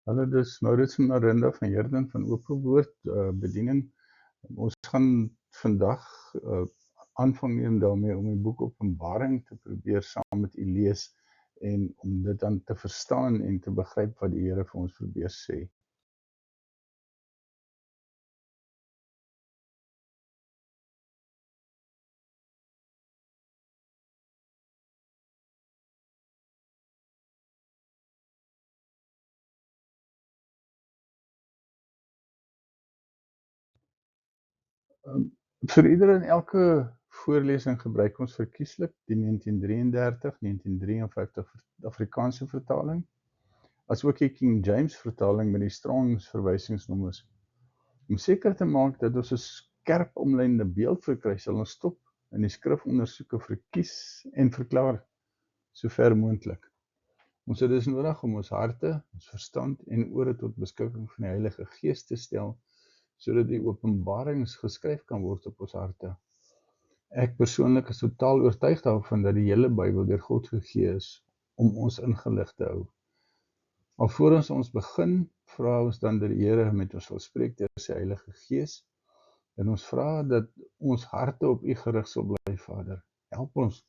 Hallo, dis Maurits en Marinda van Heerden van Open Woord Bediening. Ons gaan vandag aanvang neem daarmee om die boek Openbaring te probeer saam met u lees en om dit dan te verstaan en te begryp wat die Here vir ons probeer sê. Vir ieder en elke voorlesing gebruik ons verkieslik die 1933, 1953 Afrikaanse vertaling, as ook die King James vertaling met die Strong's verwysingsnommers. Om seker te maak dat ons 'n skerp omlynde beeld verkry, sal ons stop in die skrifondersoeke verkies en verklaar sover moontlik. Ons het dus nodig om ons harte, ons verstand en ore tot beskikking van die Heilige Gees te stel, sodat die openbarings geskryf kan word op ons harte. Ek persoonlik is totaal oortuig daarvan dat die hele Bybel deur God gegee is om ons ingelig te hou. Alvorens ons begin, vra ons dan dat die Here met ons wil spreek deur sy Heilige Gees, en ons vra dat ons harte op u gerig sal bly, Vader. Help ons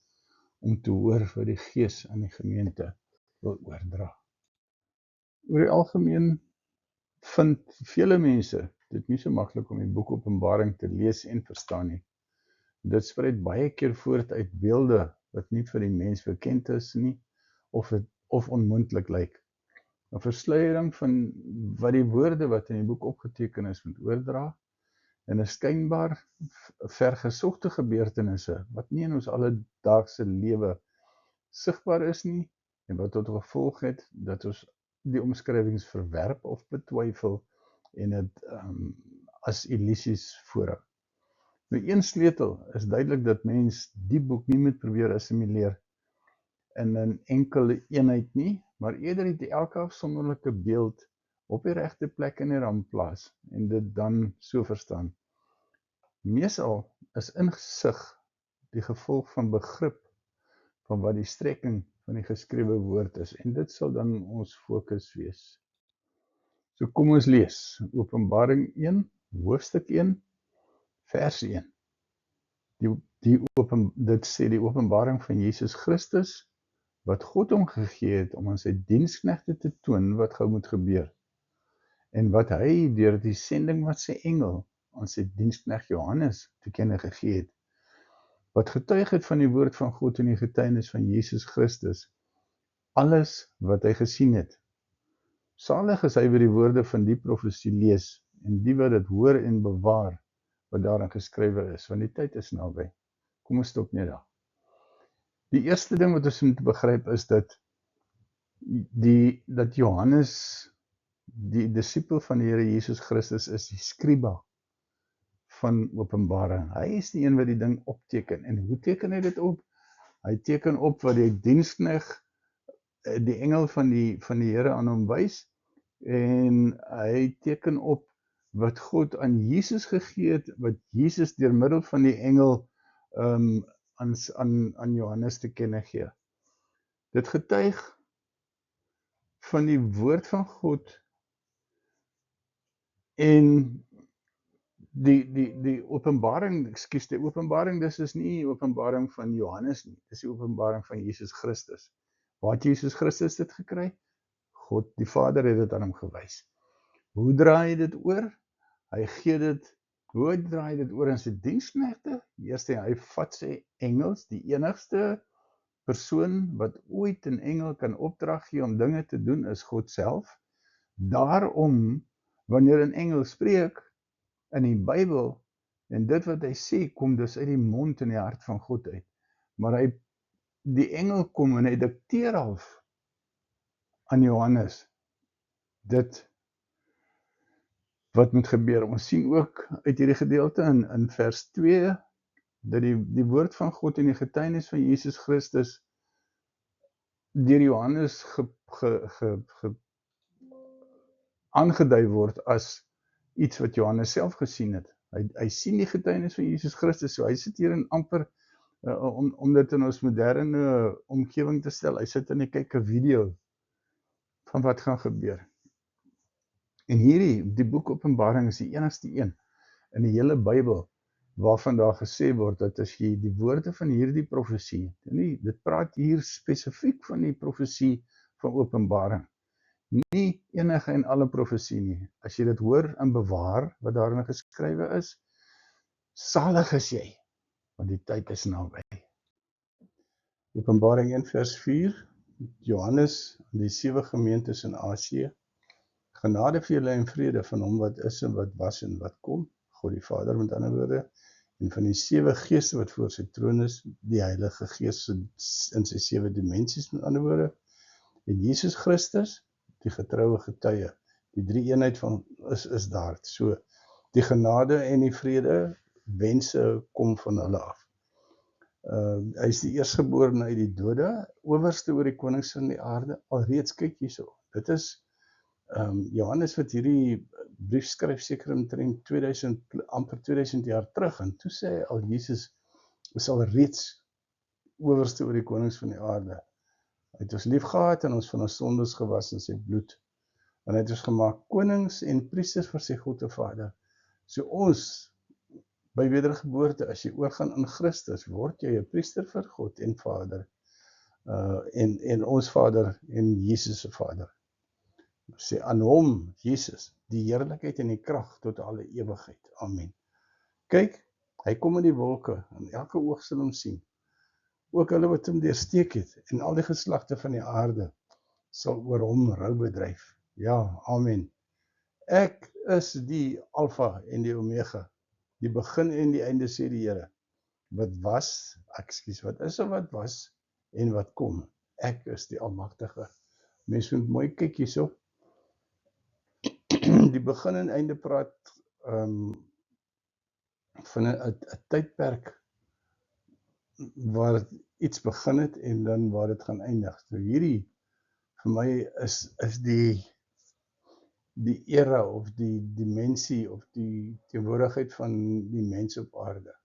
om te hoor wat die Gees aan die gemeente wil oordra. Oor die algemeen vind vele mense dit nie so maklik om die boek Openbaring te lees en verstaan nie. Dit spruit baie keer voort uit beelde wat nie vir die mens bekend is nie, of onmoontlik lyk. 'n Versluiering van wat die woorde wat in die boek opgeteken is moet oordra, en 'n skynbaar vergesogte gebeurtenisse wat nie in ons alledaagse lewe sigbaar is nie, en wat tot gevolg het dat ons die omskrywings verwerp of betwyfel en dit as illusies voorhou. Nou, een sleutel is duidelik dat mens die boek nie moet probeer assimileer in 'n enkele eenheid nie, maar eerder het elke afsonderlike beeld op die regte plek in die ram plaas en dit dan so verstaan. Meestal is insig die gevolg van begrip van wat die strekking van die geskrewe woord is, en dit sal dan ons fokus wees. So kom ons lees Openbaring 1, hoofstuk 1, vers 1. Dit sê die openbaring van Jesus Christus, wat God hom gegee het om aan sy diensknegte te toon wat gou moet gebeur, en wat hy deur die sending wat sy engel aan sy diensknegt Johannes te kenne gegee het, wat getuig het van die woord van God en die getuienis van Jesus Christus, alles wat hy gesien het. Salig is hy wat die woorde van die profesie lees, en die wat dit hoor en bewaar, wat daarin geskrywe is, want die tyd is naby. Kom ons stop net daar. Die eerste ding wat ons moet begryp is dat Johannes, die disipel van die Here Jesus Christus, is die skriba van Openbaring. Hy is die een wat die ding opteken. En hoe teken hy dit op? Hy teken op wat die diensknegt, die engel van die Here aan hom wys, en hy teken op wat God aan Jesus gegee het, wat Jesus deur middel van die engel aan Johannes te kenne gee. Dit getuig van die woord van God en die openbaring, die openbaring, dis is nie die openbaring van Johannes nie, dis die openbaring van Jesus Christus. Waar het Jesus Christus dit gekry? God, die Vader, het dit aan hom gewys. Hoe draai hy dit oor? Hoe draai hy dit oor aan sy diensknegte? Eerst hy vat sy engels, die enigste persoon wat ooit 'n engel kan opdrag gee om dinge te doen, is God self. Daarom, wanneer 'n engel spreek in die Bybel, en dit wat hy sê, kom dus uit die mond en die hart van God uit. Maar die engel kom en hy dikteer af aan Johannes dit wat moet gebeur. Ons sien ook uit hierdie gedeelte in vers 2, dat die woord van God en die getuienis van Jesus Christus deur Johannes aangedui word as iets wat Johannes self gesien het. Hy sien die getuienis van Jesus Christus, so hy sit hier en amper, om dit in ons moderne omgewing te stel, hy sit en hy kyk 'n video van wat gaan gebeur. En die boek Openbaring is die enigste een in die hele Bybel waarvan daar gesê word dat as jy die woorde van hierdie profesie, dit praat hier spesifiek van die profesie van Openbaring, nie enige en alle profesie nie. As jy dit hoor en bewaar wat daarin geskrywe is, salig is jy, want die tyd is naby. Openbaring 1 vers 4, Johannes aan die 7 gemeentes in Asië, genade vir julle en vrede van hom wat is en wat was en wat kom, God die Vader met ander woorde, en van die 7 geeste wat voor sy troon is, die Heilige Gees in sy 7 dimensies met ander woorde, en Jesus Christus, die getroue getuie, die 3 eenheid van is daar. So, die genade en die vrede, wense kom van hulle af. Hy is die eerstgeborene uit die dode, owerste oor die konings van die aarde, alreeds kyk hierso. Dit is Johannes wat hierdie brief skryf seker omtrent 2000, amper 2000 jaar terug, en toe sê hy al Jesus is al reeds owerste oor die konings van die aarde. Hy het ons lief gehad en ons van ons sondes gewas in sy bloed. En hy het ons gemaak konings en priesters vir sy God en Vader. So ons, by wedergeboorte, as jy oorgaan in Christus, word jy 'n priester vir God en Vader. En ons Vader en Jesus se Vader. Sê aan hom, Jesus, die heerlikheid en die krag tot alle ewigheid. Amen. Kyk, hy kom in die wolke, en elke oog sal hom sien. Ook hulle wat hom deursteek het, en al die geslagte van die aarde, sal oor hom rou bedryf. Ja, amen. Ek is die Alfa en die Omega, die begin en die einde, sê die Here. Wat is en wat was en wat kom. Ek is die Almagtige. Mens moet mooi kyk hierso. Die begin en einde praat van 'n tydperk waar iets begin het en dan waar dit gaan eindig. So hierdie vir my is die era of die dimensie of die teenwoordigheid van die mens op aarde.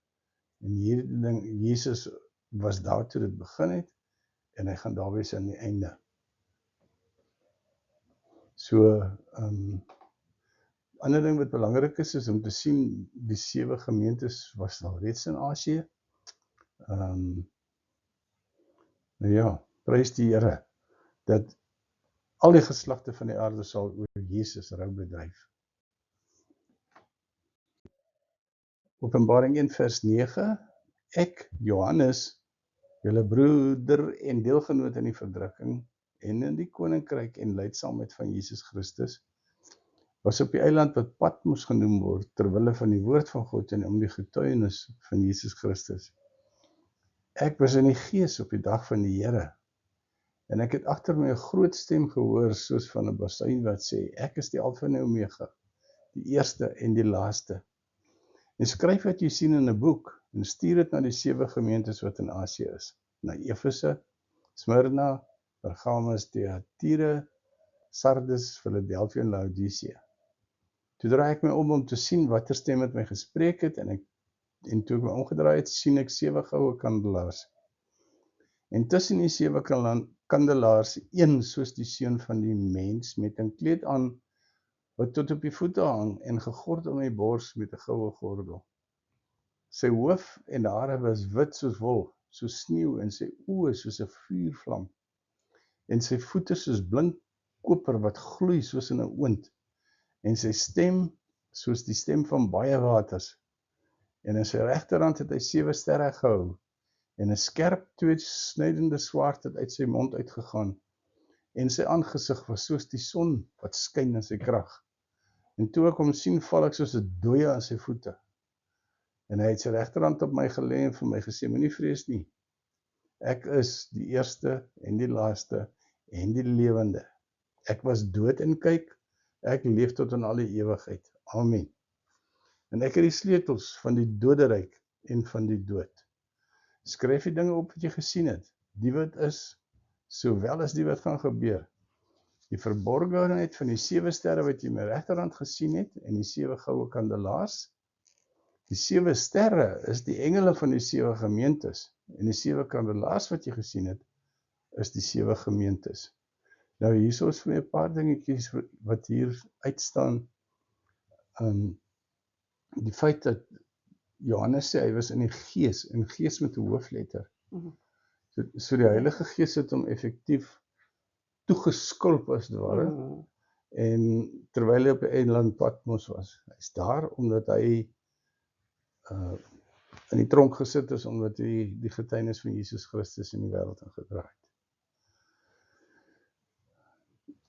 En hierdie ding, Jesus was daar toe dit begin het en hy gaan daar wees aan die einde. So, ander ding wat belangrik is om te sien, die 7 gemeentes was al reeds in Asië. Ja, prys die Here, dat al die geslagte van die aarde sal oor Jesus rou bedryf. Openbaring 1 vers 9, ek, Johannes, julle broeder en deelgenoot in die verdrukking en in die koninkryk en lydsaamheid van Jesus Christus, was op die eiland wat Patmos genoem word, terwille van die woord van God en om die getuienis van Jesus Christus. Ek was in die gees op die dag van die Here, en ek het agter my 'n groot stem gehoor, soos van 'n basuin wat sê, ek is die Alfa en die Omega, die eerste en die laaste. En skryf wat jy sien in 'n boek, en stuur dit na die 7 gemeentes wat in Asië is, na Efese, Smyrna, Pergamus, Thyatira, Sardis, Philadelphia en Laodicea. Toe draai ek my om te sien watter stem met my gespreek het, en toe ek my omgedraai het, sien ek 7 goue kandelaars. En tussen die 7 kandelaars, een soos die seun van die mens, met 'n kleed aan, wat tot op die voete hang, en gegord om my bors met 'n goue gordel. Sy hoof en hare was wit soos wol, soos sneeu, en sy oë soos 'n vuurvlam, en sy voete soos blink koper wat gloei soos in 'n oond, en sy stem soos die stem van baie waters. En in sy regterhand het hy 7 sterre gehou, en 'n skerp tweesnydende swaard het uit sy mond uitgegaan, en sy aangesig was soos die son wat skyn in sy krag. En toe ek hom sien, val ek soos 'n dooie aan sy voete. En hy het sy regterhand op my gelê en vir my gesê, moenie vrees nie. Ek is die eerste en die laaste en die lewende. Ek was dood en kyk, ek leef tot in alle ewigheid. Amen. En ek het die sleutels van die doderyk en van die dood. Skryf die dinge op wat jy gesien het, die wat is, sowel as die wat gaan gebeur. Die verborgenheid van die 7 sterre wat jy in my regterhand gesien het, en die 7 goue kandelaars. Die 7 sterre is die engele van die 7 gemeentes, en die 7 kandelaars wat jy gesien het, is die 7 gemeentes. Nou hier is vir my 'n paar dingetjies wat hier uitstaan. Die feit dat Johannes sê hy was in die gees met 'n hoofletter. So die Heilige Gees het hom effektief toegeskulp as dit ware, en terwyl hy op die eiland Patmos was. Hy's daar omdat hy in die tronk gesit is, omdat hy die getuienis van Jesus Christus in die wêreld ingedra het.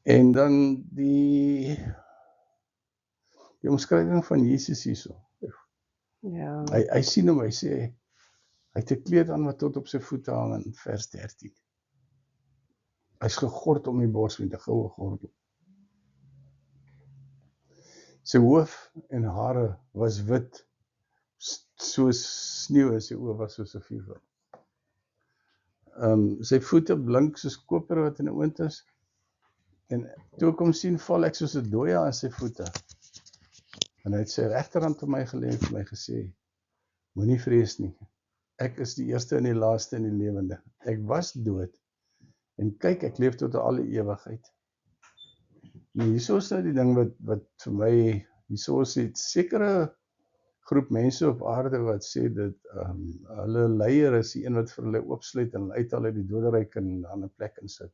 En dan die omskrywing van Jesus hierso. Ja. Hy sien hom, hy sê, hy het 'n kleed aan wat tot op sy voete hang in vers 13. Hy's gegord om die bors met 'n goue gordel. Sy hoof en hare was wit, soos sneeu, en sy oë was soos 'n vuurvlam. Sy voete blink soos koper wat in 'n oond is, en toe ek hom sien, val ek soos 'n dooie aan sy voete. En hy het sy regterhand op my gelê en vir my gesê, moenie vrees nie, ek is die eerste en die laaste en die lewende. Ek was dood, en kyk, ek leef tot alle ewigheid. En hierso is nou die ding wat vir my, hierso is 'n sekere groep mense op aarde wat sê dat hulle leier is die een wat vir hulle oopsluit en hulle uithaal uit die doderyk en aan 'n plek insit.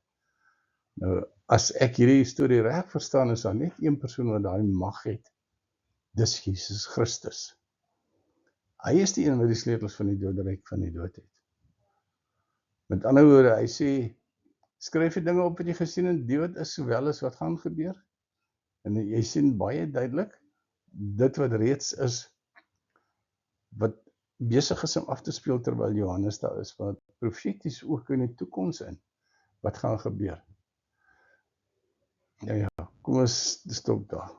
Nou, as ek hierdie storie reg verstaan, is daar net een persoon wat daai mag het. Dis Jesus Christus. Hy is die een wat die sleutels van die doderyk van die dood het. Met ander woorde, hy sê, skryf die dinge op wat jy gesien en dood is sowel as wat gaan gebeur. En jy sien baie duidelik, dit wat reeds is, wat besig is om af te speel terwyl Johannes daar is, wat profeties ook in die toekoms in, wat gaan gebeur. Nou ja, kom ons stop daar.